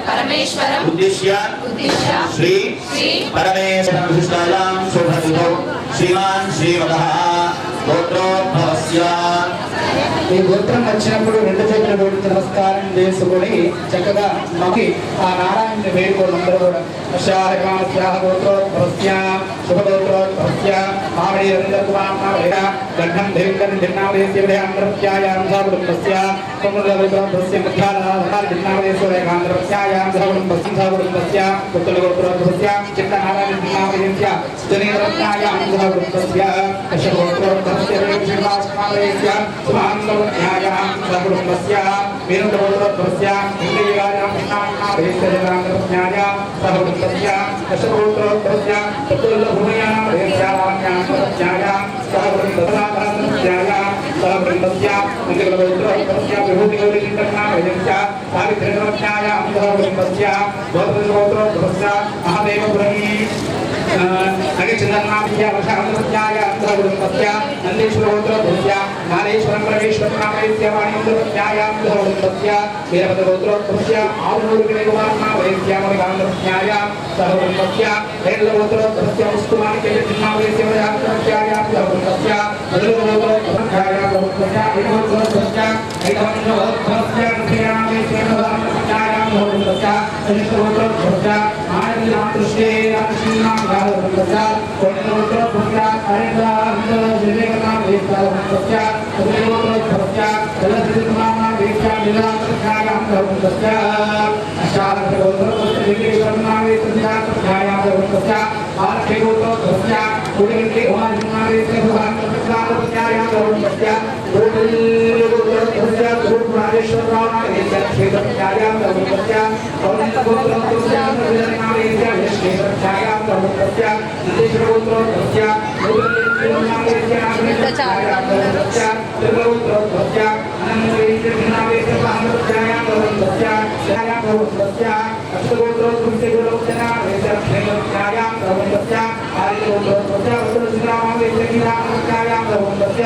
परमेश्वरम उद्देश्य श्री परमेश्वर विष्णायां शुभदिनो श्रीमान श्रीमतः गोत्रोद्भवस्य ఈ గోత్రం వచ్చినప్పుడు రెండు చేతులు పెట్టి నమస్కారం చేసుకొని చక్కగా మాకి ఆ నారాయణుని వేడుకోండి అందరూ కూడా మామిడి రవీంద్ర గంధం ధరించని దిన్నామదేశ్యాయాం సహకుటుంబస్య కుటుంబస్య దిన్నామదేశ్యాయాం సహకుటుంబస్య సహకుటుంబస్య పుత్రగోత్రోద్భవస్య చిన్న నారాయణ దిన్నామదేశ్య స్థునిరత్నాయాం సహకుటుంబస్య దశగోత్రోద్భవస్య శ్రీనివాసనామదేశ్య సుమాంతవత్యాయాం సహకుటుంబస్య వీరుడగోత్రోద్భవస్య ఇంద్రియగాయాం కృష్ణానామదేశ్య జగదాంతరత్నాయాం సహకుటుంబస్య దశగోత్రోద్భవస్య పుత్రగోత్రోద్భవస్య నారేశ్వరం పరమేశ్వరనామేశ్య వాణీంద్రత్యాయాం సహకుటుంబస్య వీరభద్రగోత్రోద్భవస్య ఆవునూరుగిరిగుమార్నామేశ్యామగాంధ్రత్యాయాం సహకుటుంబస్య హేరళగోత్రోద్భవస్య ముస్తుమానికేయజిన్నామేశ్య వయాత్యాయాం సహకుటుంబస్య మధురగోత్రోద్భవస్యాయాం సహకుటుంబస్య ఐదవోత్రోద్భవస్య ఐదవంశోద్భవస్య నృత్యామేశ్యామగాంధ్రత్యాయాం సహకుటుంబస్య సనిష్టగోత్రోద్భవస్య ఆనందనామృష్టే రామకృష్ణాంగాధర్మస్య కోణగోత్రోద్భవస్య హరిద్రాంధ్రవివేకనామేశ్య సహకుటుంబస్య మధురగోత్రోద్భవస్య జలసిద్ధకుమారనామేశ్య లీలాంధ్రత్యాయాం సహకుటుంబస్య అష్టాదశగోత్రోద్భవస్య విఘ్నేశ్వరనామేశ్యాయాం సహకుటుంబస్య ఆలక్ష్యగోత్రోద్భవస్య కుడిగంటి ఉమాజిన్నామేశ్య భగవాన్యాయాం సహకుటుంబస్య గోత్రోద్భవస్య గోపురాజేశ్వరరామేశ్య క్షేత్రత్యాయాం సహకుటుంబస్య పౌరంతగోత్రోద్భవస్య నామేశ్య క్షేత్రత్యాయాం సహకుటుంబస్య నందీశ్వరగోత్రోద్భవస్య గోత్రోద్భవస్య నామేశ్యాయాం సహకుటుంబస్య త్రిగోత్రోద్భవస్య అనంతేశ్వరనామేశ్య భాగవత్యాయాం సహకుటుంబస్య శ్యాయాం సహకుటుంబస్య అష్టగోత్రోద్భవస్య గుణవచనామేశ్య క్షేత్రత్యాయాం సహకుటుంబస్య ఆదిగోత్రోద్భవస్య ఉత్తరశ్రీరామేశ్య గీతామత్యాయాం సహకుటుంబస్య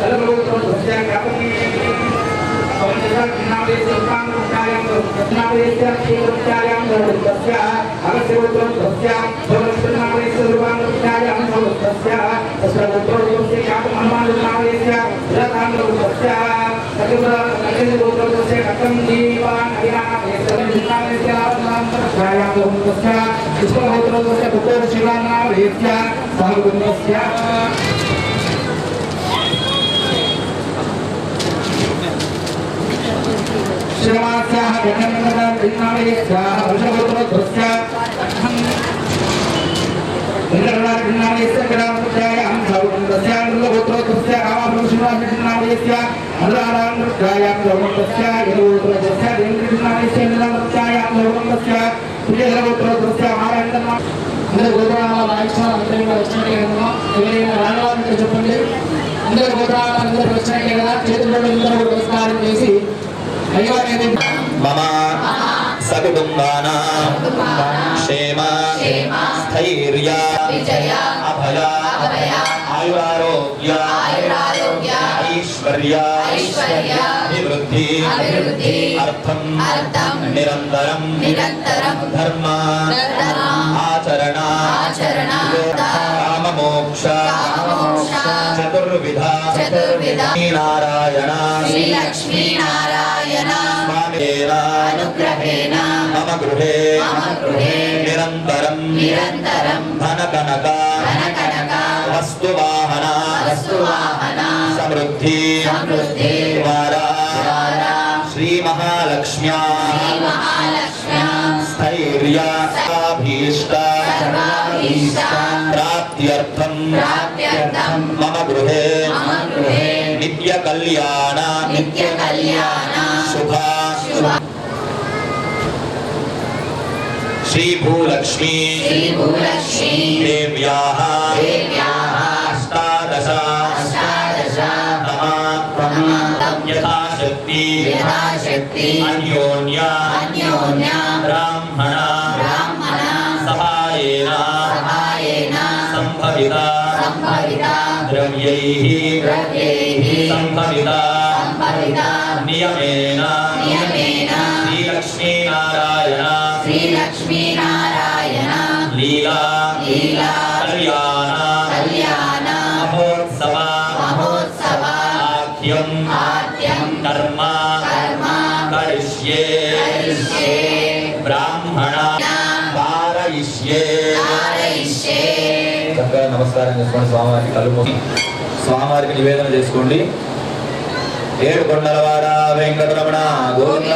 సర్వగోత్రోద్భవస్య వ్యాపకీ నామేశ్య ఉపాంగత్యాయాం సహకుటుంబస్య క్షేత్రత్యాయాం సహకుటుంబస్య అగస్త్యగోత్రోద్భవస్య భగవత్నామేశ్య రూపాంగత్యాయాం సహకుటుంబస్య అష్టగోత్రోద్భవస్య శాతమన్మానునామేశ్య విరతాంగోత్భవస్య సకలగోత్రోద్భవస్య కట్టం దీపాన్ హరినామేశ్య విష్ణామేశ్య నామేశ్యాయాం సహకుటుంబస్య పుష్పగోత్రోద్భవస్య పుత్ర శివానామేశ్య సహకుటుంబస్య శ్రీమాస్యాః గణనమదానామేశ్యాః వృషభగోత్రోద్భవస్య ఇంద్రనామేశ్య గ్రామత్యాయాం సహకుటుంబస్య నృగోత్రోద్భవస్య రామభృషణామేశ్య అనురాధానృత్యాయాం సహకుటుంబస్య యదుగోత్రోద్భవస్య దేవేంద్రనామేశ్య నిలమత్యాయాం సహకుటుంబస్య ప్రియగోత్రోద్భవస్య మారాయణమ అందరూ గోత్రాల వాయిస్వామి అందరికీ వచ్చినట్టే కదా ఎవరైనా రావాలంటే చెప్పండి అందరూ గోత్రాల అందరూ వచ్చినట్టే కదా చేతుల్లో అందరూ నమస్కారం చేసి मम सकुटुम्बानां क्षेम स्थैर्य अभय आयुरारोग्य ऐश्वर्य अभिवृद्धि अर्थं निरन्तरं धर्म आचरण काममोक्ष चतुर्विधा श्री लक्ष्मी नारायण अनुग्रहेण मम गृहे निरन्तरं धनकनक वस्तुवाहन समृद्धि द्वारा श्री महालक्ष्म्या स्थैर्य अभीष्ट प्राप्त्यर्थं मम गृहे नित्य कल्याण शुभ श्री भूलक्ष्मी देव्याः अष्टादश यथाशक्ति अन्योन्य ब्राह्मण सहायेन संभविता द्रव्यैः संभविता नियमेन श्री लक्ष्मी नारायण लीला कल्याण महोत्सव आख्यं कर्म करिष्ये ब्राह्मण कारयिष्ये నమస్కారం చేసుకోండి. స్వామివారికి కళ్ళు మూసి స్వామివారికి నివేదన చేసుకోండి. ఏడుకొండలవాడ వెంకటరమణ గోవింద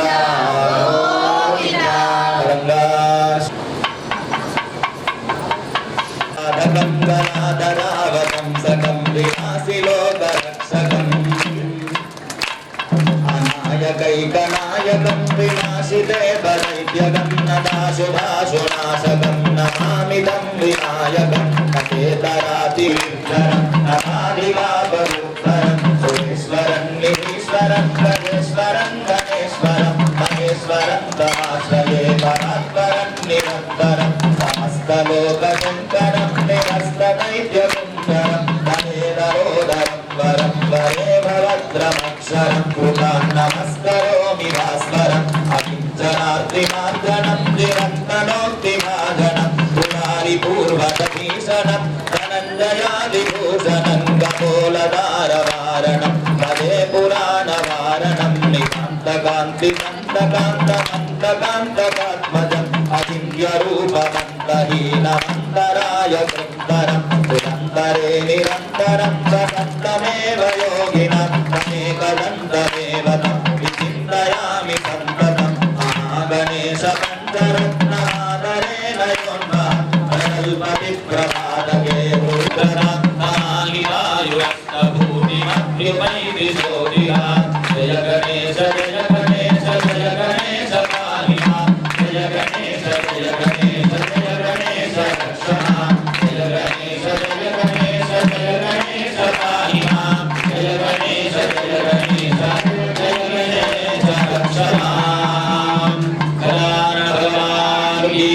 గంగాధరావతంసకం వినాశి లోకరక్షకం అనాయకైకనాయకం వినాశితే దైత్యగం నదాశుభాశునాశకం నమామిదం వినాయకం నచేతరాతిర్ధరం నమాదివాపరుద్ధరం సురేశ్వరం నిరీశ్వరం గణేశ్వరం గణేశ్వరం మహేశ్వరం తమాశ్రయే పరాత్పరం నిరంతరం సమస్తలోకశంకరం నిరస్తదైత్యకుంకరం తమేదరోదరం వరం వరే భద్రమక్షరం కృపాం నమస్కరోమి భాస్వరం అకించనార్తిమార్జనం నిరంతనోక్తిభాజనం పూర్వతీషణం ధనంజయాదిభూషణం కపోలదారవారణం పదే పురాణవారణం నికాంతకాంతి కాంతకాంతమంతకాంతకాత్మజం అచింత్యరూపమంతహీనమంతరాయ కృంతరం నిరంతరే నిరంతరం సతంతమేవ యోగినం తమేకదంతమేవ తం విచింతయామి సంతతం మహాగణేశ పంచరత్నాదరేణ ప్రభాతకే రుద్రనాయురస్తభూతిమద్యుపైదిశోదిహ జయ గణేశ జయ గణేశ జయ గణేశ పాహిమా జయ గణేశ జయ గణేశ జయ గణేశ రక్షమా జయ గణేశ జయ గణేశ జయ గణేశ పాహిమా జయ గణేశ జయ గణేశ జయ గణేశ రక్షమా కళ్యాణ భగవాన్ కీ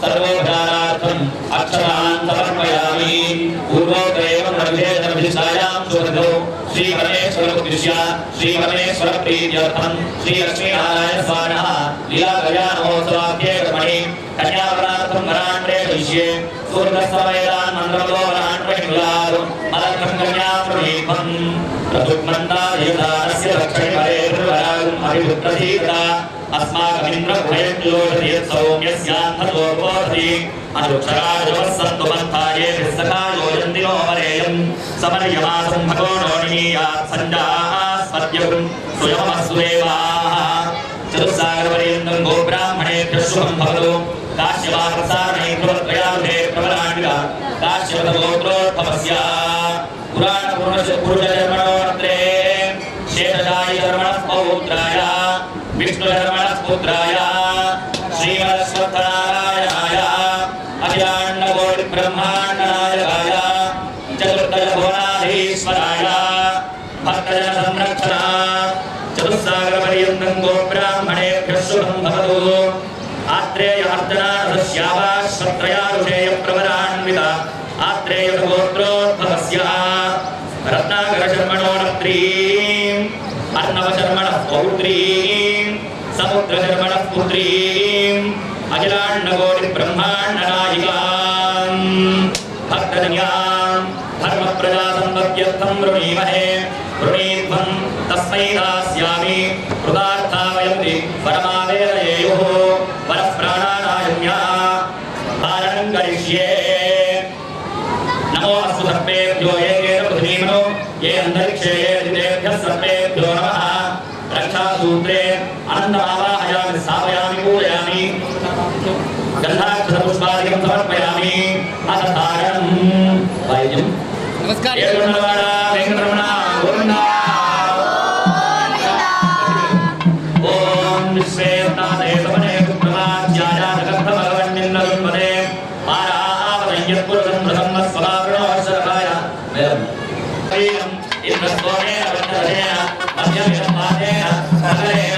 सर्वोद्धारार्थम् अक्षरान् समर्पयामि पूर्वोत्तरैवं नवविधेयविशिष्टायां सुहृदो श्रीपरमेश्वरमुद्दिश्य श्रीपरमेश्वरप्रीत्यर्थं श्रीलक्ष्मीनारायणस्वामिनः लीलाकल्याणमहोत्सवाख्ये कर्मणि कन्यावरार्थं वरान् प्रेषयिष्ये सूर्यस्तमयदान् मन्त्रतो वरान् प्रेषयामि मदर्थं कन्यां प्रदीपम् प्रदुग्मन्तायदानस्य रक्षणे परेर्वरागम् अभिवृद्धीता अस्माकमिन्द्रभयज्योतिर्यत्सौम्यस्यान्धतोपोधि अनुक्षराजवस्सन्तुपन्थाये विस्सकायोजन्तिनो वरेयं समर्यमासं भगोणोणीयात् सञ्जास्पद्यं स्वयमस्वेवाः चतुस्सागरपर्यन्तं गोब्राह्मणेभ्यः शुभं भवतु काश्यपाकसारणैत्रत्रयावधे प्रबलाण्डिका काश्यपगोत्रोद्भवस्य पुराणपुरुषजन्मनोरत्रे शेषशायिधर्मणः पौत्राय विष्णुधर्मणस्पुत्राय श्रीमदश्वत्थनारायणाय अखिलाण्डकोटिब्रह्माण्डनायकाय चतुर्दशभुवनाधीश्वराय भक्तजनसंरक्षणाय श्यावाश्वत्रयारुषेय प्रवरान्वित आत्रेयगोत्रोद्भवस्य रत्नाकरशर्मणोरत्रीम् अर्णवशर्मणः पौत्रीम् समुद्रशर्मणः पुत्रीम् अखिलाण्डकोटिब्रह्माण्डनायिकाम् भक्तजन्याम् धर्मप्रजासम्पत्त्यर्थं वृणीमहे वृणीध्वं तस्मै दास्यामि कृतार्था वयं परमावेदयेयुः वरः प्राणानायम्या धारणं करिष्ये नमो अस्तु सर्पेभ्यो ये पृथ्वीमनो ये अन्तरिक्षे ये दितेभ्यः सर्पेभ्यो नमः रक्षासूत्रे अनन्तमावाहयामि स्थापयामि पूजयामि गन्धाक्षरपुष्पादिकं समर्पयामि अथ धारणं वैद्यं नमस्कार वेंकटरमण गोविन्द ओम विश्वेनाथे समने कुमाध्याय भगवन्निन्दरुन्मदे पारावदय्यपुरं ब्रह्मस्वभावणोऽवसरकाय वेदम् इन्द्रस्वरेण वन्दनेन मध्यमेन पादेन सकलेन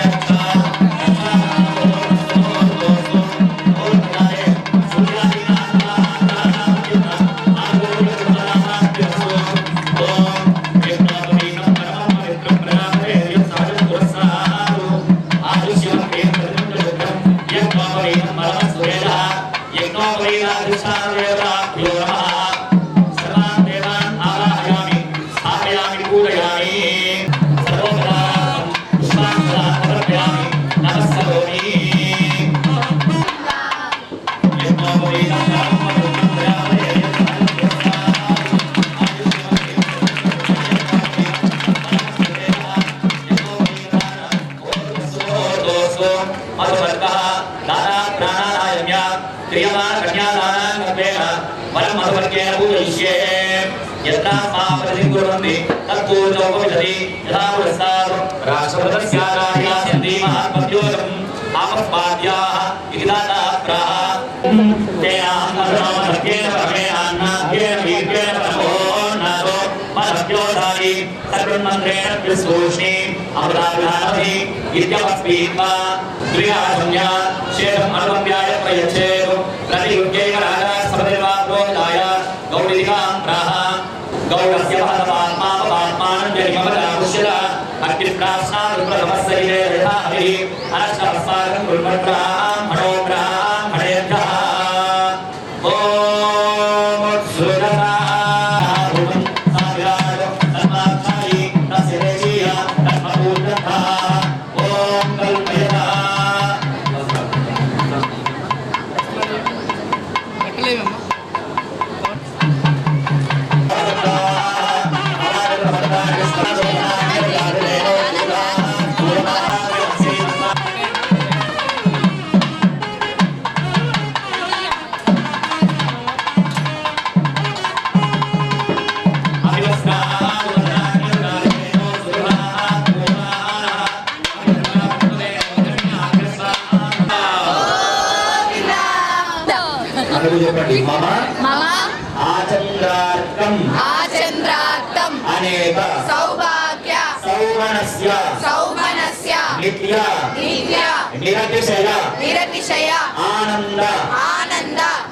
निरतिशय आनंद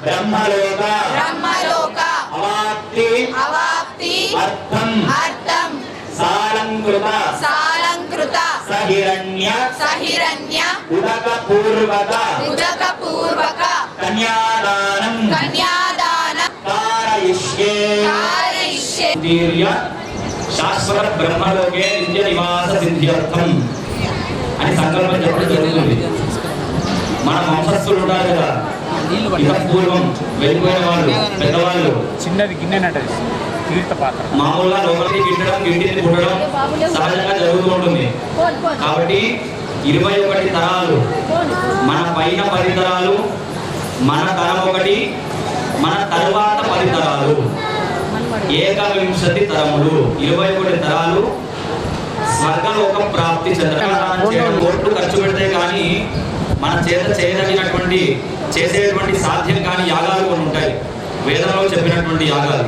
ब्रह्मलोक अवाप्ति अर्थम सालंकृत सहिरण्य उदक पूर्वक कन्यादानं कारयिष्ये दीर्य शाश्वत ब्रह्मलोके नित्य निवास सिद्ध्यर्थम అని సంకల్పం చెప్పడం జరుగుతుంది. మన వంశస్థులు ఉంటారు కదా, ఇక పూర్వం వెళ్ళిపోయిన వాళ్ళు పెద్దవాళ్ళు చిన్నది గిన్నెనంటది తీర్థ పాత్ర మామూలుగా లోపలికి గిట్టడం గింటిని పుట్టడం సహజంగా జరుగుతూ ఉంటుంది. కాబట్టి 21 తరాలు, మన పైన 10 తరాలు, మన తరం ఒకటి, మన తరువాత 10 తరాలు, 21 తరములు, 21 తరాలు స్వర్గలోక ప్రాప్తి చెందడం. కోట్లు ఖర్చు పెడితే కానీ మన చేత చేయదగినటువంటి చేసేటువంటి సాధ్యం కాని యాగాలు కొన్ని ఉంటాయి, వేదంలో చెప్పినటువంటి యాగాలు.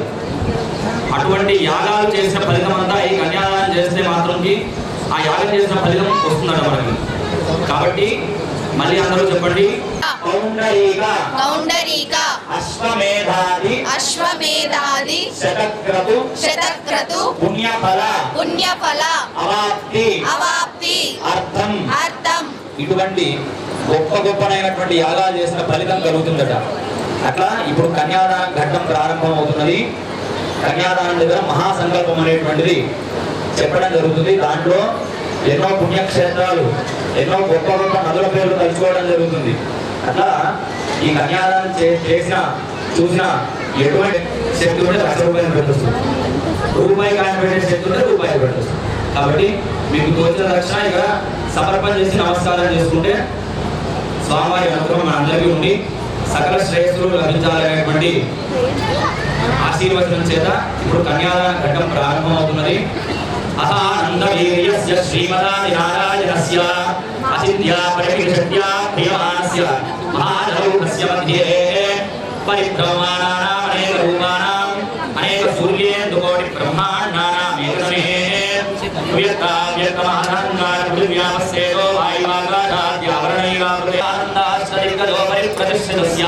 అటువంటి యాగాలు చేసిన ఫలితం అంతా ఈ కన్యాదానం చేస్తే మాత్రంకి ఆ యాగం చేసిన ఫలితం వస్తుందట మనకి. కాబట్టి మళ్ళీ అందరూ చెప్పండి. పౌండరీక కౌండరీక అశ్వమేధాది శతక్రతు పుణ్యఫల అవాప్తి అర్థం ఇటువంటి గొప్పనైనటువంటి యాగాలు చేసిన ఫలితం కలుగుతుందట. అట్లా ఇప్పుడు కన్యాదాన ఘట్టం ప్రారంభం అవుతున్నది. కన్యాదానం దగ్గర మహాసంకల్పం అనేటువంటిది చెప్పడం జరుగుతుంది. దాంట్లో ఎన్నో పుణ్యక్షేత్రాలు, ఎన్నో గొప్ప నదుల పేర్లు తలుచుకోవడం జరుగుతుంది. అట్లా ఈ కన్యాదానం చూసిన ఎటువంటి శక్తి ఉంటే ₹1,00,000 పెట్టొస్తుంది, రూపాయి కాయం పెట్టే శక్తి ఉంటే రూపాయి పెట్టొస్తుంది. కాబట్టి మీకు తోచిన రక్షణ ఇక్కడ సమర్పణ చేసి నమస్కారం చేసుకుంటే స్వామివారి అనుగ్రహం మనందరికీ ఉండి సకల శ్రేయస్సులు లభించాలనేటువంటి ఆశీర్వచనం చేత ఇప్పుడు కన్యాదాన ఘట్టం ప్రారంభం అవుతున్నది. అహానందవీర్యస్య శ్రీమదాది నారాయణస్య అచింత్య పరివిశత్య ప్రియమానస్య మహానౌకస్య మధ్యే పరిభ్రమాణానాం అనేక రూపాణాం అనేక సూర్యేందుకోటి బ్రహ్మాండానాం ఏకమే వ్యక్తమహానందార పృథివ్యామస్యేదో వాయువాకాశాద్యావరణైవావృతే ఆనందాశ్చరికదో పరిప్రతిష్ఠితస్య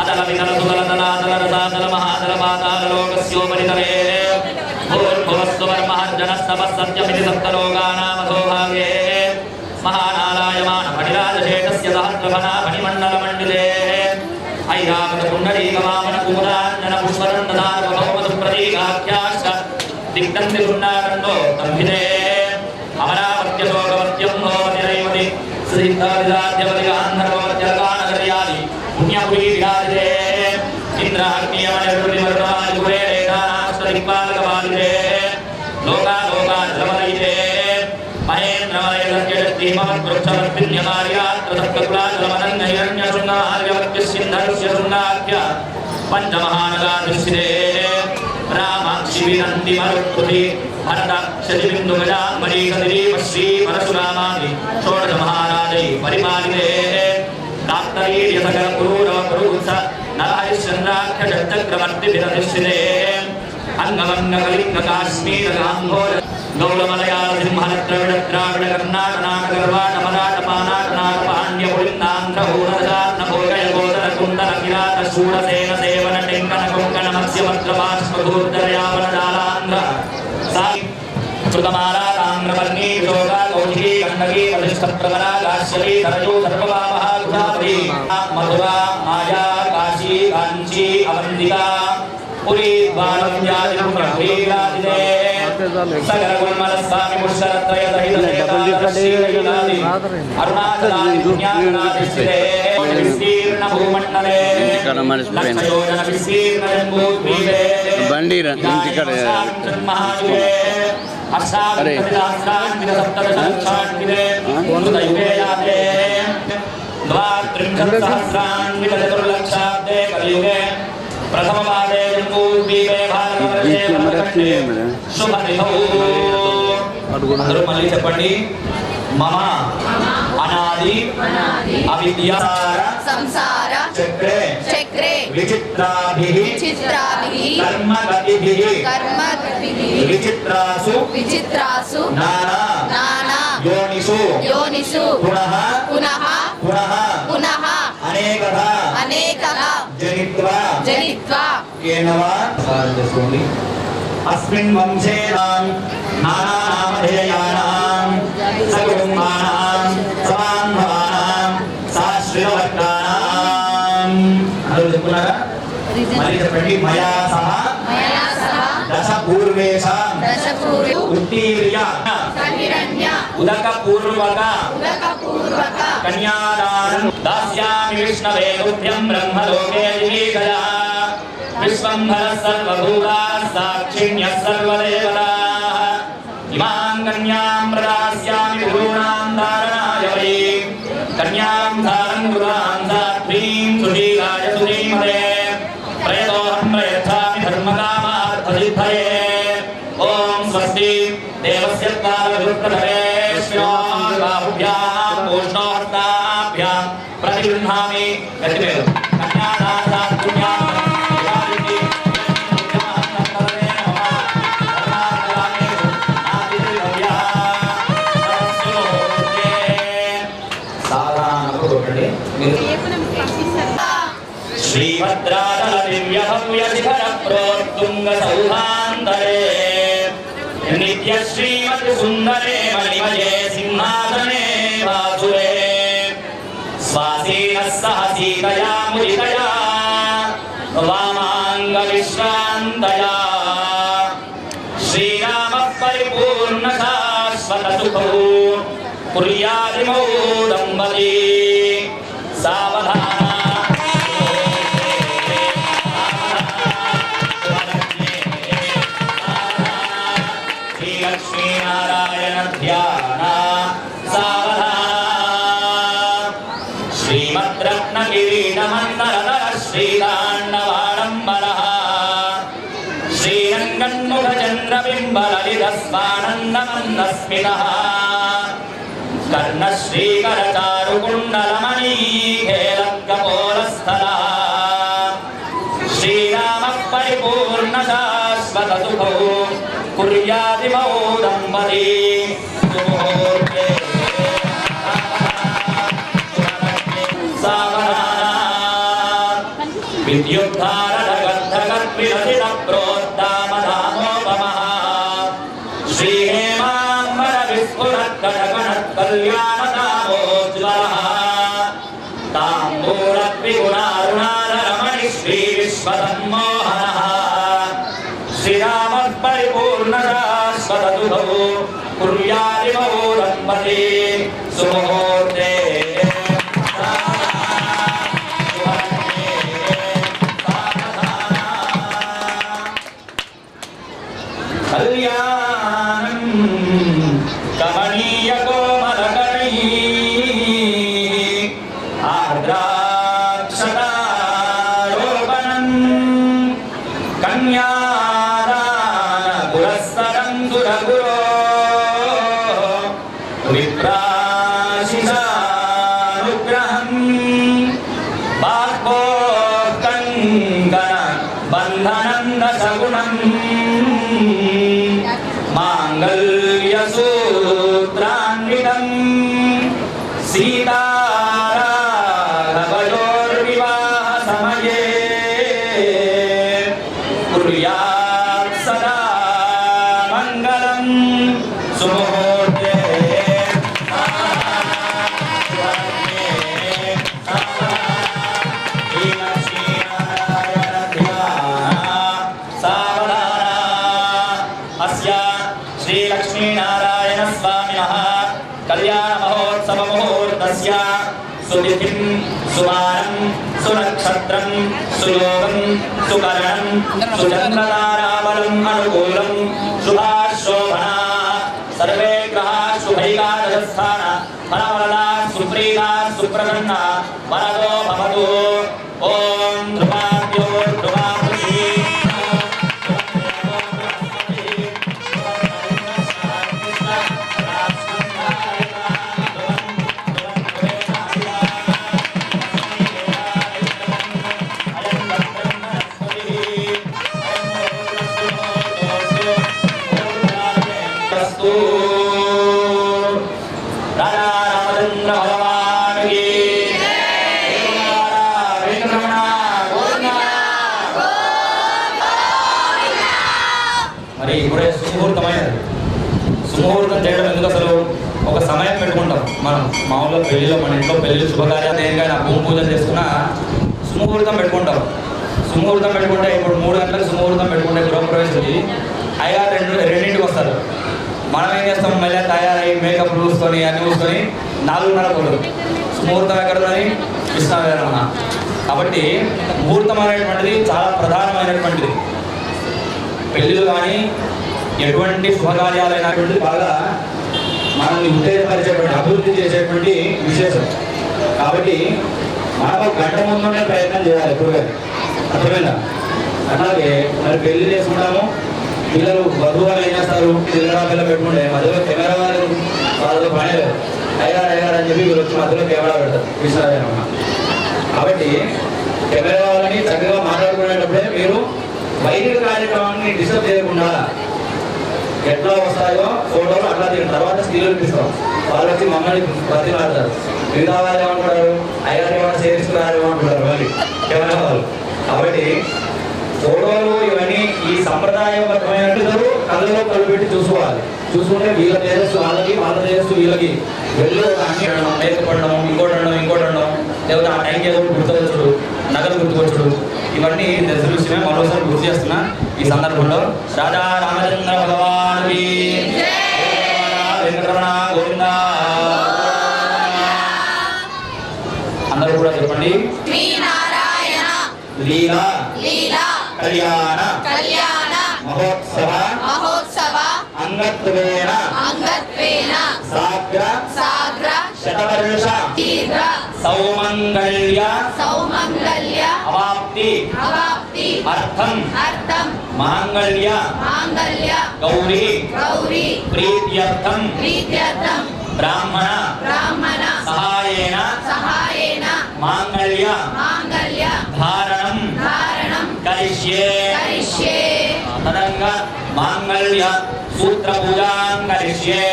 అతల వితల సుతల తలాతల రసాతల మహాతల పాతాల లోకస్యోపరితలే భూర్భువస్సువర్మహర్జనస్తపస్సత్యమితి సప్తలోకానామధోభాగే మహానారాయమాణ ఫణిరాజశేషస్య సహస్రఫణా ఫణిమండలమండితే ఐరావత పుండరీకవామన కుముదాంజన పుష్పదండదార భౌమసు ప్రతీకాఖ్యాశ్చ దిగ్దంతి సున్నాకండో తంభితే అమరావత్యశోకవత్యం భోవతిరైవతి శ్రీద్ధాదిదాద్యవతి గాంధర్వత్యలకానగర్యాది పుణ్యపురీ విరాజితే ఇంద్రాగ్నియమనిర్వృతిమరుణాదికుబేరేకానాష్టదిక్పాలకపాలితే లోకాలోకాద్రవలయితే మహేంద్రమయజ్ఞమనీయాత్రసప్తకులాచలమనంగైరణ్యశృంగార్యవత్యసింధర్స్య పంచమహానగాధిష్ఠితే రామాక్షి మరుత్పృతి భరత శతిబిందుగజాంబరీకదిరీపశ్రీ పరశురామాది షోడశ మహారాజై పరిపాలితే సకలపురూరవపురుత్స నరహరిశ్చంద్రాఖ్య చక్రవర్తి విరధిష్ఠితే అంగమంగకలింగ కాశ్మీర గాంభోర గౌరమలయాళ సింహనత్ర విడద్రావిడ కర్ణాట నాట గర్వాట మరాట పానాట నాట పాండ్య పులిందాంధ్ర ఊరదార్ణ భోగయ గోదర కుండల కిరాట శూరసేన సేవన టెంకణ కొంకణ మత్స్యవక్ర బాష్పూర్ధరయావన జాలాంధ్ర సాయి శృతమాలా తామ్రవర్ణీ విశోగా కౌశికీ గండకీ వధిష్ఠప్రవరా గాశ్యవీ ధరజూ సర్వవామహ గుణావళీ మధురా మాయా కాశీ కాంచీ అవంతికా పురీ ద్వారవ్యాధిరాజితే సకల గుణమల స్వామి పుష్కరత్రయ సహిత అరుణాచలాది పుణ్యానాధిష్ఠితే విస్తీర్ణ భూమండలే లక్షయోజన విస్తీర్ణ జంబూద్వీపే బండిరా ఇంటికాడ అష్టాదశసహస్రాన్విత సప్తదశసహస్రాన్వితే ఉదయుగే యాతే ద్వాత్రింశత్సహస్రాన్విత చతుర్లక్షాబ్దే కలియుగే ప్రథమపాదే జంబూద్వీపే భారతవర్షే భరతఖండే శుభనిధౌ. అందరూ మళ్ళీ చెప్పండి. మమ అనాది అవిద్యాసార సంసార చక్రే విచిత్రాభిః కర్మగతిభిః విచిత్రాసు నానా యోనిషు పునః అనేకధ జనిత్వా కేనవా చేసుకోండి. అస్మిన్ వంశే నానానామధేయానాం సకుటుంబానాం సమాన్భవానాం సాశ్రితవర్గానాం. అందరూ చెప్పుకున్నారా? మళ్ళీ చెప్పండి. మయా సహ దశ పూర్వేషాం ఉత్తీర్య ఉదక పూర్వక కన్యాదానం దాస్యామి విష్ణవే తుభ్యం బ్రహ్మలోకే దివీకయా విశ్వంభర సర్వభూతా సాక్షిణ్యః సర్వదేవతాః ఇమాం కన్యాం ప్రదాస్యామి గురూణాం ధారణాయ వై కన్యాం ధారం గురాం సాత్వీం సుశీలాయ సుధీమతే ప్రయతోహం ప్రయచ్ఛామి ధర్మకామార్థసిద్ధయే. ఓం స్వస్తి దేవస్య బాహుభ్యాం ఊష్ణోహస్తాభ్యాం ప్రతిగృహ్ణామి. గతిమేరు మాట్లాడి శ్రీభద్రాచల దివ్య భవ్య శిఖర ప్రోత్తుంగ సౌధాంతరే నిత్య శ్రీమతి సుందరే మణిమయే సింహాసనే వాసురే స్వాసీన సహ సీతయా ముదితయా వామాంగ విశ్రాంతయా శ్రీరామ పరిపూర్ణ శాశ్వత సుఖౌ కుర్యాదిమౌ దంపతి సావధాన శ్రీలక్ష్మీనారాయణ ధ్యాన సావధాన శ్రీమద్రత్న కిరీటమందర శ్రీతాండవాడంబర శ్రీరంగన్ముఖ చంద్రబింబలలితస్మానందమందస్మితః కర్ణశ్రీకరచారుకుండలమణీ ఖేలకపోలస్థల శ్రీరామ పరిపూర్ణ శాశ్వత సుఖౌ కుర్యాదిమౌ దంపతి సుముహూర్తే సావధాన విద్యుద్ధారగద్ధగద్విరసిత ప్రోద్దామధామోపమః శ్రీహేమాంబర విస్ఫురత్కటకణత్కల్యాణదామోజ్వలః తాంబూలద్విగుణారుణాధరమణి శ్రీవిశ్వసమ్మోహనః శ్రీరామ పరిపూర్ణ శాశ్వత సుఖౌ కుర్యాదిమౌ దంపతి సుముహూర్తే కళ్యాణం కమనీయ కోమలకణై ఆర్ద్రాక్షతారోపణం కన్యాదాన పురస్సరం సురగురో విప్రాశిషానుగ్రహం బాహ్వోత్కంకణ బంధనం దశగుణం మాంగళ్యసూత్రాన్వితం సీతారాఘవయోర్వివాహ సమయే కుర్యాత్ సదా మంగళం సుముహూర్తే శ్రీలక్ష్మీనారాయణ స్వామినః కళ్యాణ మహోత్సవ ముహూర్తస్య సుతిథిం సుమానం సునక్షత్రం సుయోగం సుకరణం సుచంద్రతారాబలం అనుకూలం శుభాశోభనా సర్వే గ్రహా శుభైకాదశస్థాన ఫలవరదా సుప్రీతా సుప్రసన్న వరదో భవతు ఓం ధ్రువాద్యో ధ్రువాపతి రాజా రామచంద్ర భగవాన్ కి వెంకటరమణ గోవింద. మరి ఇప్పుడే సుముహూర్తమైనది. సుముహూర్తం చేయడం ఎందుకు అసలు ఒక సమయం పెట్టుకుంటాం మనం మామూలుగా పెళ్లిలో మన ఇంట్లో పెళ్లి శుభకార్యాలు దేనికైనా భూమి పూజ చేసుకున్నా సుముహూర్తం పెట్టుకుంటాం. సుముహూర్తం పెట్టుకుంటే ఇప్పుడు 3 గంటలకు సుముహూర్తం పెట్టుకుంటే గృహప్రవేశం అయ్యారు రెండింటికి వస్తారు. మనం ఏం చేస్తాం, మళ్ళీ తయారై మేకప్ చూసుకొని అన్ని చూసుకొని 4:30 కొడు ముహూర్తం ఎక్కడుందని కృష్ణావేరణ. కాబట్టి ముహూర్తం అనేటువంటిది చాలా ప్రధానమైనటువంటిది. పెళ్ళిళ్ళు కానీ ఎటువంటి శుభకార్యాలైనటువంటిది బాగా మనల్ని ఉత్తేజపరిచేటువంటి అభివృద్ధి చేసేటువంటి విశేషం. కాబట్టి మనం గంట ముందుండే ప్రయత్నం చేయాలి ఎప్పుడుగా, అర్థమైందా? అలాగే మరి పెళ్లి చేసుకుంటాము, పిల్లలు వధువులు ఏం చేస్తారు, పిల్లల పిల్ల పెట్టుకుంటే మధ్యలో కెమెరా వాళ్ళతో పని లేదు. అయ్యారు అని చెప్పి వీళ్ళు వచ్చి మధ్యలో కెమెరా పెడతారు కృష్ణారాయణ. కాబట్టి కెమెరా వాళ్ళని చక్కగా మాట్లాడుకునేటప్పుడే మీరు వైదిక కార్యక్రమాన్ని డిస్టర్బ్ చేయకుండా ఎట్లా వస్తాయో ఫోటోలు అట్లా తింటారు. తర్వాత స్త్రీలు ఇస్తాం, వాళ్ళు వచ్చి మమ్మల్ని బతిలాడతారు. మిగతా వాళ్ళు ఏమంటారు, అయ్యారు ఏమైనా చేస్తున్నారు ఏమంటారు మళ్ళీ ఏమైనా వాళ్ళు. కాబట్టి ఫోటోలు ఇవన్నీ ఈ సంప్రదాయబద్ధమైనట్టు కళ్ళలో కళ్ళు పెట్టి చూసుకోవాలి. చూసుకుంటే వీళ్ళ తేజస్సు వాళ్ళకి, వాళ్ళ తేజస్సు వీళ్ళకి వెళ్ళి అన్ని మేకప్ పడడం, ఇంకోటి అనడం, లేకపోతే ఆ టైంకి ఏదో గుర్తుకొచ్చుడు, నగలు గుర్తుకొచ్చుడు, ఇవన్నీ తెలిసిన విషయమే. మరోసారి గుర్తు చేస్తున్నా ఈ సందర్భంలో. రాజా రామచంద్ర భగవానుడి వెంకటరమణ గోవింద. అందరూ కూడా చెప్పండి. లీలా కళ్యాణ మహోత్సవ అంగత్వేన సాగ్ర శతవర్ష సౌమంగళ్య అవాప్తి అర్థం మాంగళ్య గౌరీ ప్రీత్యర్థం బ్రాహ్మణ సహాయేన మాంగళ్య ధారణం కరిష్యే. తదంగా మాంగళ్య సూత్ర పూజాం కరిష్యే.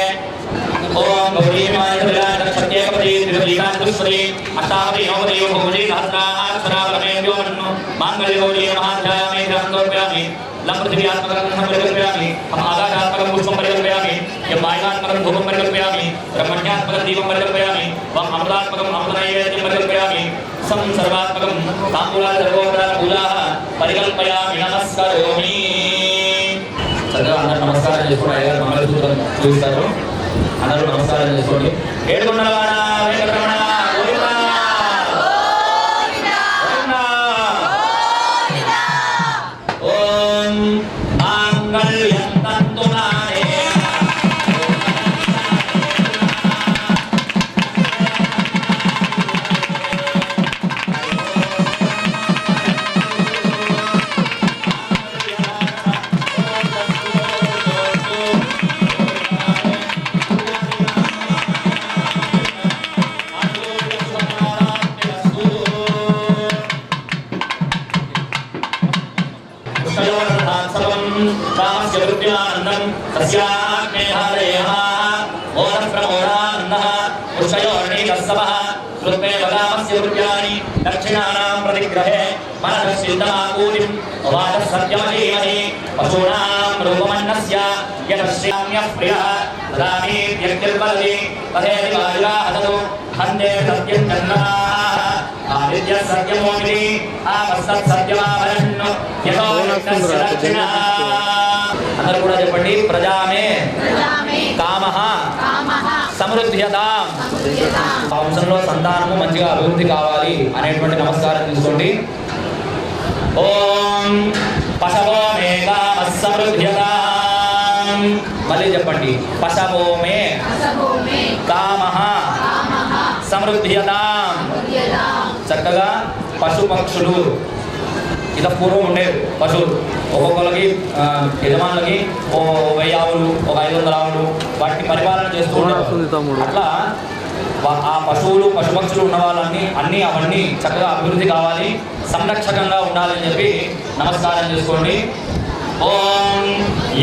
ఓం గౌరీ మాయత్రిలాక్షత్యేకపతి త్రివలీకాంతస్వరి అష్టావతి నవతి భూమి సహస్రాక్షరాపరమేభ్యో మన్ను మాంగళ్య గౌరీ మహాధ్యాయామి గ్రంథోప్యామి లం పృథివ్యాత్మకం పరికల్పయామి హం ఆకాశాత్మకం పుష్పం పరికల్పయామి యం వాయునాత్మకం ధూపం పరికల్పయామి బ్రహ్మణ్యాత్మకం దీపం పరికల్పయామి వం అమృతాత్మకం అమృతనైవేద్యం పరికల్పయామి సం సర్వాత్మకం తాంబూలాల సర్వోపచార పూజాః పరికల్పయామి నమస్కరోమి. చక్కగా అందరూ నమస్కారం చేసుకోండి. అయ్యారు మంగళసూత్రం చూస్తారు. అందరూ నమస్కారం చేసుకోండి. ఏడుకొండలవాడ వెంకటరమణ గోవింద. ఓం మాంగళ్యం తంతునానే రామస్యవృత్యానందం తస్యాగ్నేహారయేః ఓరం ప్రమోదానందః పుష్కయోర్ణీతస్సవః కృత్మే వదామస్య వృత్యాని దక్షిణానాం ప్రతిగ్రహే మనఃసిద్ధమాకూతిం వాచః సత్యమధీమహి పశూనాం రూపమన్నస్య యతశ్యామ్యః ప్రియః తదామి వ్యక్తిర్వదతి తథేతి బాలికాహతు హంతే సత్యం చంద్రమాః ఆదిత్య సత్యమోమితి ఆపస్తత్ సత్యమాభరణ్ యతో యస్య దక్షిణః. అందరూ కూడా చెప్పండి. ప్రజామే కామః సమృద్ధ్యతాం. వంశంలో సంతానము మంచిగా అభివృద్ధి కావాలి అనేటువంటి నమస్కారం తీసుకోండి. ఓం పశవో మే కామః సమృద్ధ్యతాం. మళ్ళీ చెప్పండి. పశవో మే కామః సమృద్ధ్యతాం. చక్కగా పశుపక్షులు ఇక పూర్వం ఉండేవి. పశువులు ఒక్కొక్కరికి యజమానులకి 1000 ఆవులు, 500 ఆవులు, వాటిని పరిపాలన చేస్తూ ఉండేవారు. అట్లా ఆ పశువులు పశుపక్షులు ఉన్న వాళ్ళని అవన్నీ చక్కగా అభివృద్ధి కావాలి, సంరక్షకంగా ఉండాలని చెప్పి నమస్కారం చేసుకోండి. ఓం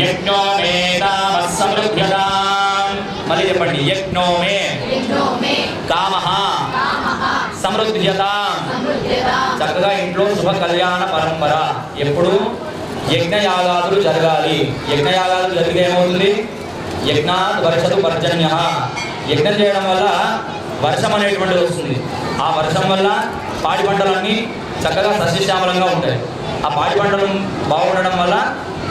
యజ్ఞో మే కామః సమృద్ధ్యతాం. మళ్ళీ చెప్పండి. యజ్ఞో మే కామః సమృద్ధ్యతాం. చక్కగా ఇంట్లో శుభ కళ్యాణ పరంపర ఎప్పుడు యజ్ఞయాగాదులు జరగాలి. యజ్ఞయాగాదులు జరిగితే ఏమవుతుంది? యజ్ఞాత్ వర్షతు పర్జన్యః. యజ్ఞం చేయడం వల్ల వర్షం అనేటువంటిది వస్తుంది. ఆ వర్షం వల్ల పాడి పంటలన్నీ చక్కగా సస్యశ్యామలంగా ఉంటాయి. ఆ పాడి పంటలు బాగుండడం వల్ల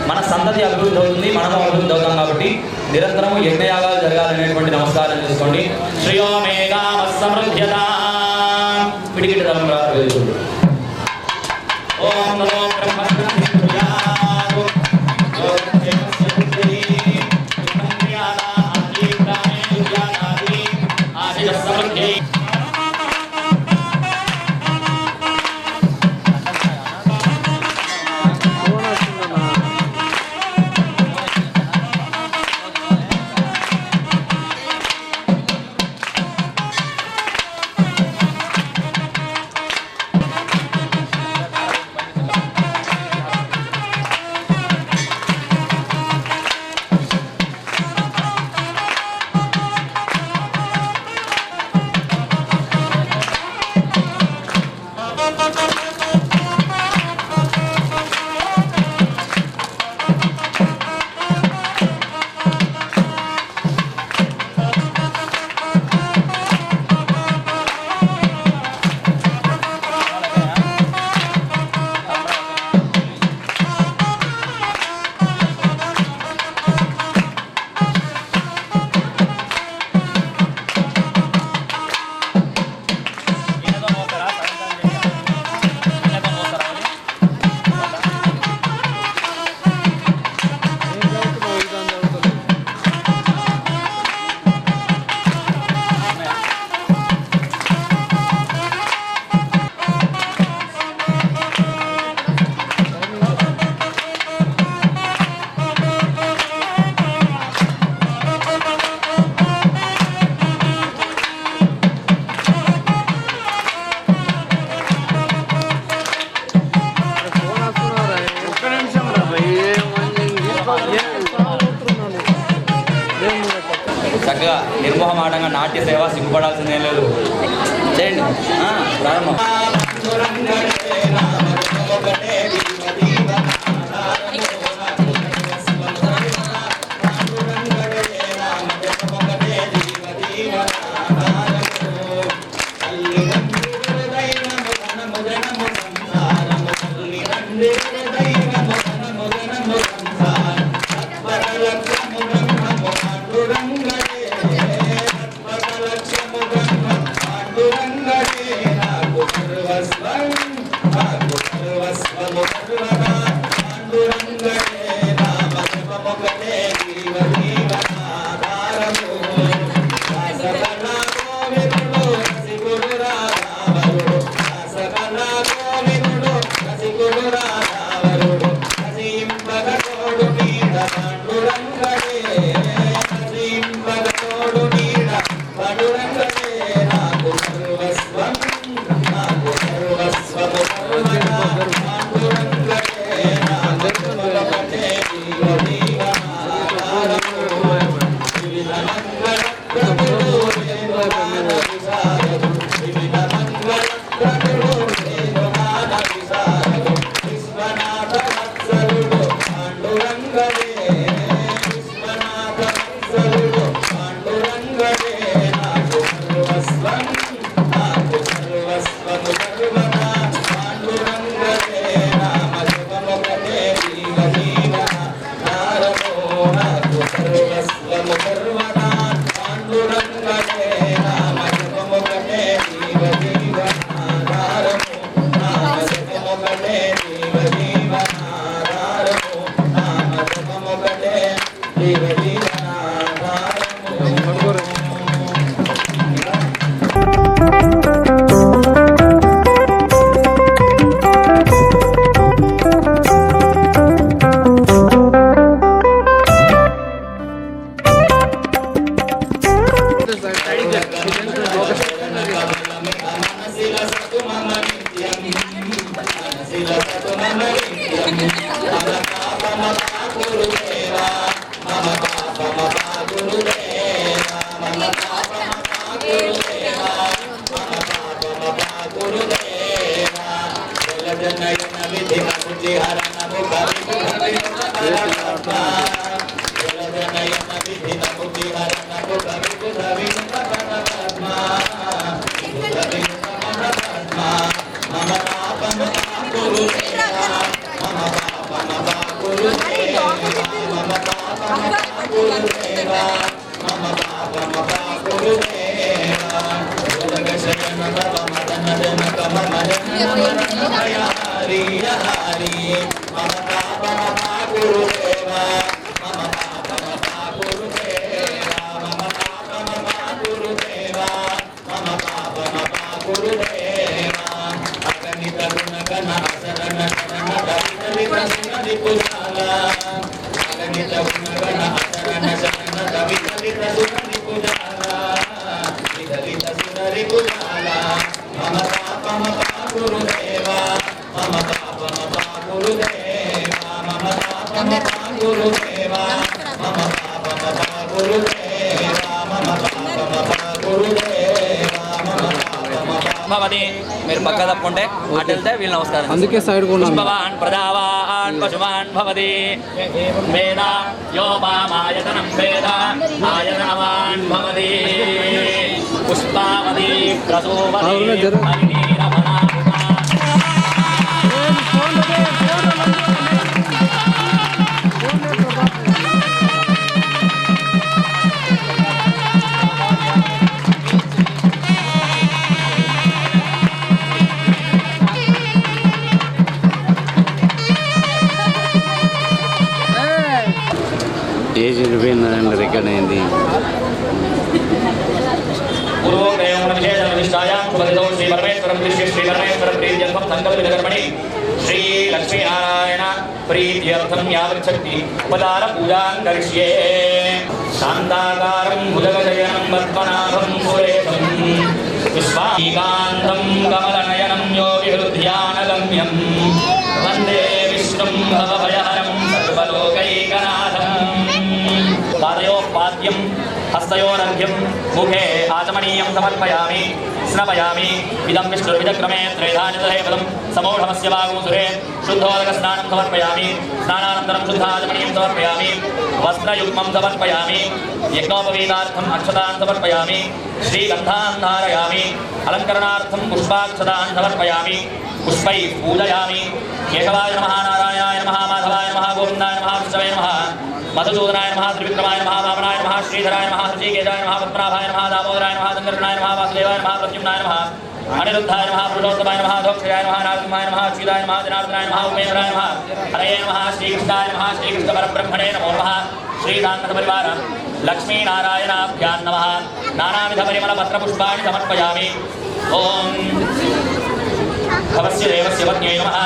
మన సంతతి అభివృద్ధి అవుతుంది, మనము అభివృద్ధి అవుతాం. కాబట్టి నిరంతరము యజ్ఞయాగాలు జరగాలనేటువంటి నమస్కారం చేసుకోండి. శ్రియో మే కామః సమృద్ధ్యతాం. పిడికిటి రంగులు. ఓం నమో బ్రహ్మణ్యాయ బ్రహ్మాండంగా నాట్య సేవ సిగ్గుపడాల్సిందేం లేదు. చేయండి ప్రారంభం. మీరు పక్క తప్పుకుంటే అటు వెళ్తే వీళ్ళు నమస్కారం. అందుకే సైడ్ పుష్పవాన్ ప్రజావాన్ పశువాన్ భవతి వేద యోపామాయతనం వేద ఆయతనవాన్ భవతి పుష్పావతి ప్రసూవతి హరిణీరమణా ఏజ్ ఇరిపోయిందండి రికార్డ్ అయింది. శ్రీ లక్ష్మీనారాయణ ప్రీత్యర్థం యావచ్చక్తి ఉపదార పూజాం కరిష్యే. శాంతాకారం భుజగశయనం పద్మనాభం సురేశం విశ్వాకాంతం కమలనయనం యోగి హృద్యానగమ్యం వందే విష్ణుం భవభయహరం సర్వలోకైకనాథం. పాదయోపాద్యం हस्तयोरर्घ्यं मुखे आचमनीयं समर्पयामि स्नपयामि इदं विष्णुर्विचक्रमे त्रेधानिदहे पदं समौढमस्य वागुसुरे शुद्धोदकस्नानं समर्पयामि स्नानानन्तरं शुद्धाचमनीयं समर्पयामि वस्त्रयुग्मं समर्पयामि यज्ञोपवीतार्थम् अक्षतान् समर्पयामि श्रीगन्धान् धारयामि अलङ्करणार्थं पुष्पाक्षतान् समर्पयामि पुष्पैः पूजयामि केशवाय नमः नारायणाय नमः माधवाय नमः गोविन्दाय नमः विष्णवे नमः मधुसूदनाय नमः त्रिविक्रमाय नमः वामनाय नमः श्रीधराय नमः ऋषिकेशाय नमः पद्मनाभाय नमः दामोदराय नमः शङ्करनाय नमः वासुदेवाय नमः प्रद्युम्नाय नमः अनिरुद्धाय नमः पुरुषोत्तमाय नमः दोक्षयाय नमः नारसिंहाय नमः अच्युताय नमः जनार्दनाय नमः उपेन्द्राय नमः हरये नमः श्रीकृष्णाय नमः श्रीकृष्णपरब्रह्मणे नमो नमः श्रीदान्तपरिवार लक्ष्मीनारायणाभ्यां नमः नानाविधपरिमलपत्रपुष्पाणि समर्पयामि ॐ भवस्य देवस्य पत्न्यै नमः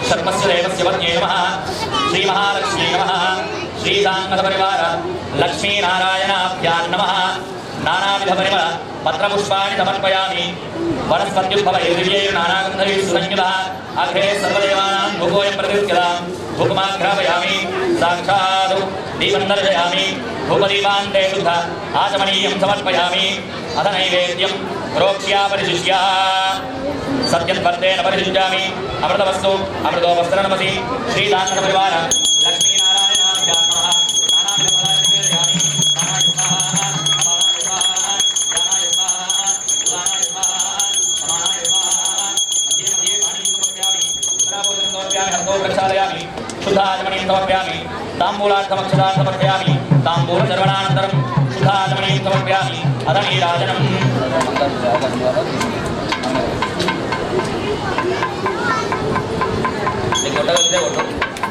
सर्वस्य देवस्य पत्न्यै नमः श्रीमहालक्ष्म्यै नमः श्रीदान्तपरिवार लक्ष्मीनारायणाभ्यां नमः नानाविधपरिमल पत्रपुष्पाणि समर्पयामि वनस्पत्युद्भवैर्दिव्यैर्नानागन्धैः सुसंयुतः अग्रे सर्वदेवानां भुगोऽयं प्रतिष्ठितां भुगमाघ्रापयामि साक्षात् दीपं दर्शयामि भूपदीपान्ते शुद्ध आचमनीयं समर्पयामि अथ नैवेद्यं प्रोक्ष्या परिशिष्या सत्यन्वर्तेन परिशिष्यामि अमृतवस्तु अमृतोपस्तरणमसि श्रीदान्तपरिवार लक्ष्मीनारायणाभ्यां नमः प्रक्षालयामि शुद्धाचमनीं समर्पयामि ताम्बूलार्थमक्षतान् समर्पयामि ताम्बूलचर्वणानन्तरं शुद्धाचमनीं समर्पयामि अथ नीराजनम्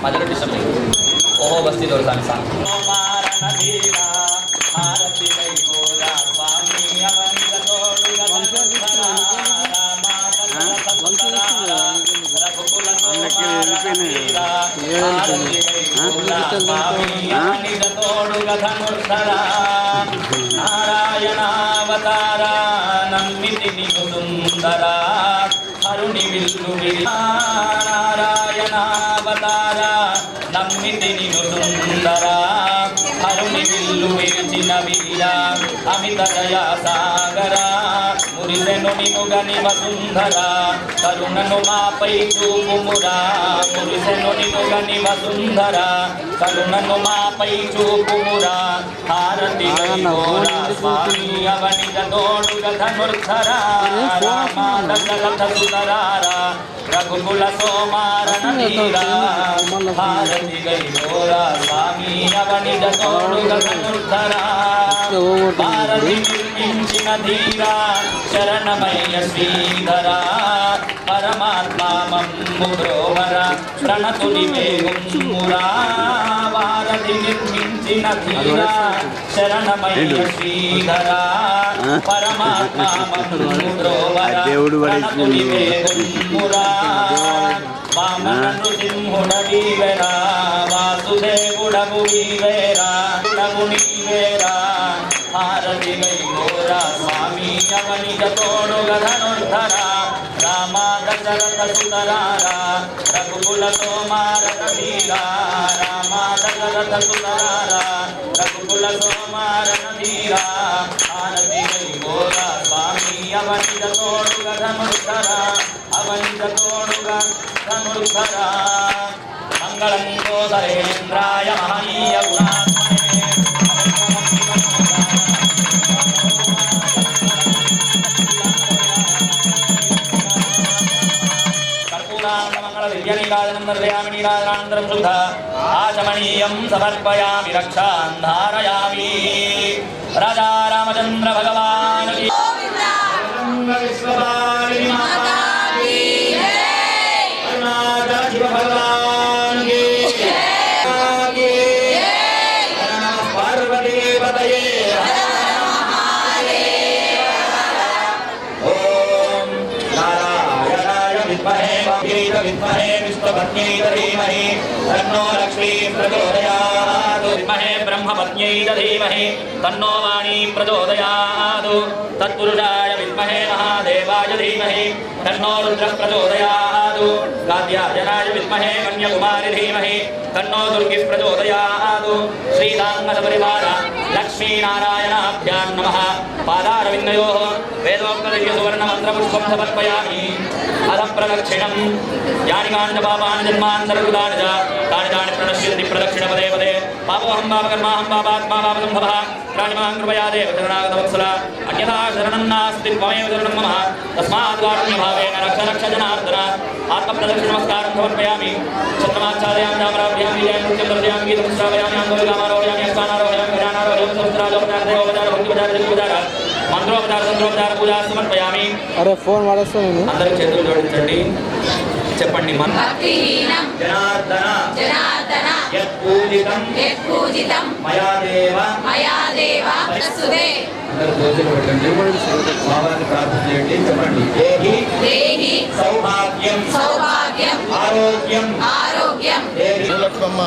मधुर ओहो बस्ती तोरसानि सांग नारायणावतारा नम्मिति सुंदरा हरुणि विल्लु नारायणावतारा नम्मिति सुंदरा हरुणि विल्लु विरचिन वीरा अमित दया सागरा मुरिसेनु निमुगनि वसुंधरा करुणनु मापै चूपुमुरा मुरिसेनु निमुगनि वसुंधरा करुणनु मापै चूपुमुरा हारति गैकोरा स्वामी अवनित तोडुग धनुर्धरा रामा दशरथ सुतरारा रघुकुल सोमारण वीरा हारति गैकोरा स्वामी अवनित तोडुग धनुर्धरा भारति निर्मिंचिन धीरा शरणमय्य श्रीधरा परमात्मा मम्मुरोवर प्रणतुनि मेघुम्मुरा भारति निर्मिंचिन धीरा शरणमय्य श्रीधरा परमात्मा मम्मुरोवर प्रणतुनि मेघुम्मुरा वामन नृसिंहुडवीवेरा वासुदेवुडबुवीवेरा डबुनीवेरा भारति गैकोरा स्वामी अवनित तोडुग धनुर्धरा रामा दशरथ सुतरारा रघुकुल सोमारत वीरा रामा दशरथ सुतरारा रघुकुल सोमारत वीरा भारति गैकोरा स्वामी अवनित तोडुग धनुर्धरा अवनित तोडुग धनुर्धरा मंगलं गोदरेन्द्राय महनीय गुणात्मने नीराजनं दर्शयामि नीराजनानन्तरं शुद्ध आचमनीयं समर्पयामि रक्षान् धारयामि राजा रामचन्द्र भगवान् की विश्वपालिनी माता की अरुणाचल शिव भगवान की पार्वती पतये विद्महे विश्वपत्न्यै धीमहि तन्नो लक्ष्मी प्रचोदयात् विद्महे ब्रह्मपत्न्यै धीमहि तन्नो वाणी प्रचोदयात् तत्पुरुषाय विद्महे महादेवाय धीमहि तन्नो रुद्रः प्रचोदयात् कात्यायनाय विद्महे कन्याकुमारी धीमहि तन्नो दुर्गिः प्रचोदयात् श्रीराङ्गसपरिवार लक्ष्मीनारायणाभ्यां नमः पादारविन्दयोः वेदोक्तदिव्यसुवर्णमन्त्रपुष्पं समर्पयामि अधप्रदक्षिणं यानि कानि च पापानि जन्मानि सर्वदानि च तानि तानि प्रणश्यन्ति प्रदक्षिणपदे पदे पापोऽहं पापकर्माहं पापात्मा पापसम्भवः प्राणिमां कृपया देव शरणागतवत्सला अन्यथा शरणं नास्ति त्वमेव शरणं मम तस्मात् कारुण्यभावेन रक्ष रक्ष जनार्दन आत्मप्रदक्षिणनमस्कारं समर्पयामि चन्द्रमाच्छादयामि चामराभ्यां विजयं नृत्यं दर्शयामि गीतं श्रावयामि आन्दोलिकामारोहयामि अस्तानारोहयामि गजानारोहयामि सहस्राजोपचार देवोपचार भक्तिपचार मंत्रोपचार तंत्रोपचार पूजा समर्पयामि अरे फोन वाड़ेस्తా నేను అందరూ చేతులు జోడించండి చెప్పండి మన భక్తిహీనం जनार्दन జనార్దన यत्पूजितं మయా దేవ ప్రస్తుతే అందరూ దోషులు పెట్టండి బాబాని ప్రార్థన చేయండి చెప్పండి దేహి सौभाग्यं ఆరోగ్యం లక్ష్మమ్మ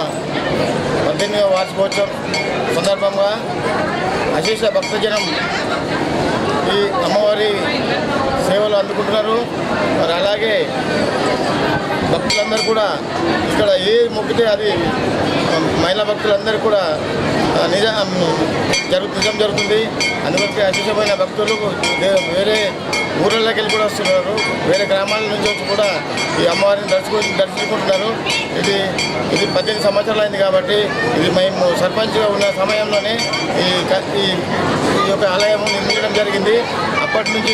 18వ వార్షికోత్సవం సందర్భంగా అశేష భక్తజనం ఈ అమ్మవారి సేవలు అందుకుంటున్నారు. మరి అలాగే భక్తులందరూ కూడా ఇక్కడ ఏ మొక్కితే అది మహిళా భక్తులందరూ కూడా నిజం జరుగుతుంది. అందువల్ల అశేషమైన భక్తులు వేరే ఊళ్ళకి వెళ్ళి కూడా వస్తున్నారు. వేరే గ్రామాల నుంచి వచ్చి కూడా ఈ అమ్మవారిని దర్శించుకుంటున్నారు. ఇది 18 సంవత్సరాలు అయింది కాబట్టి ఇది మేము సర్పంచ్గా ఉన్న సమయంలోనే ఈ యొక్క ఆలయం నిర్మించడం జరిగింది. అప్పటి నుంచి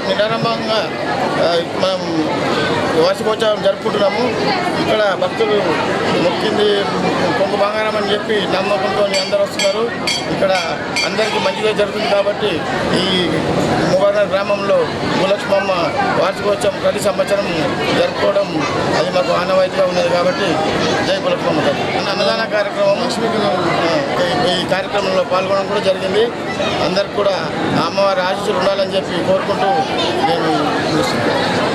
నిరారంభంగా మనం వార్షికోత్సవం జరుపుకుంటున్నాము. ఇక్కడ భక్తులు మొక్కింది కొంగు బంగారం అని చెప్పి నమ్మకంతో అందరూ వస్తున్నారు. ఇక్కడ అందరికీ మంచిగా జరుగుతుంది కాబట్టి ఈ ముబారక్ గ్రామంలో భూలక్ష్మమ్మ వార్షికోత్సవం ప్రతి సంవత్సరం జరుపుకోవడం అది మాకు ఆనవాయితీగా ఉన్నది కాబట్టి జై భూలక్ష్మమ్మ తల్లి. అన్నదాన కార్యక్రమం ఈ కార్యక్రమంలో పాల్గొనడం కూడా జరిగింది. అందరికి కూడా అమ్మవారి ఆశీస్సులు ఉండాలని చెప్పి కోరుకుంటూ నేను